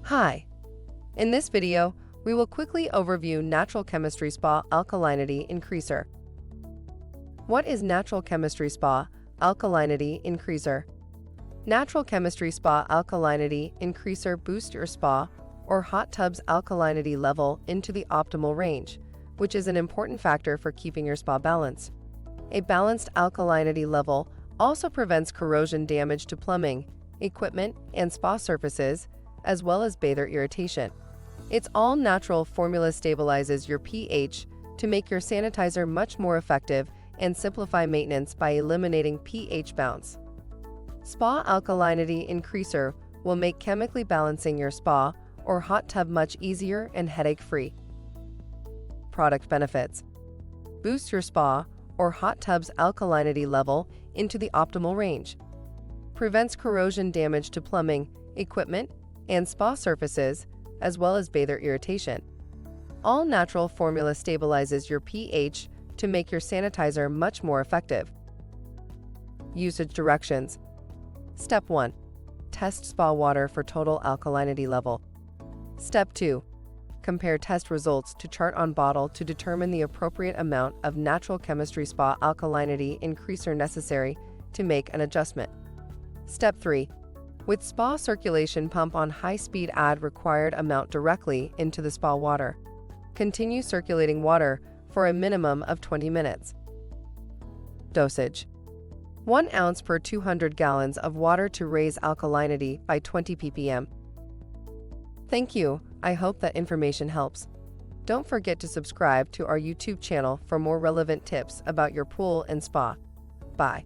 Hi! In this video, we will quickly overview Natural Chemistry Spa Alkalinity Increaser. What is Natural Chemistry Spa Alkalinity Increaser? Natural Chemistry Spa Alkalinity Increaser boosts your spa or hot tub's alkalinity level into the optimal range, which is an important factor for keeping your spa balanced. A balanced alkalinity level also prevents corrosion damage to plumbing, equipment, and spa surfaces, as well as bather irritation. Its all-natural formula stabilizes your pH to make your sanitizer much more effective and simplify maintenance by eliminating pH bounce. Spa Alkalinity Increaser will make chemically balancing your spa or hot tub much easier and headache-free. Product benefits: boost your spa or hot tub's alkalinity level into the optimal range, prevents corrosion damage to plumbing, equipment, and spa surfaces, as well as bather irritation. All-natural formula stabilizes your pH to make your sanitizer much more effective. Usage directions. Step 1. Test spa water for total alkalinity level. Step 2. Compare test results to chart on bottle to determine the appropriate amount of Natural Chemistry Spa Alkalinity Increaser necessary to make an adjustment. Step 3. With spa circulation, pump on high speed, add required amount directly into the spa water. Continue circulating water for a minimum of 20 minutes. Dosage: 1 ounce per 200 gallons of water to raise alkalinity by 20 ppm. Thank you. I hope that information helps. Don't forget to subscribe to our YouTube channel for more relevant tips about your pool and spa. Bye.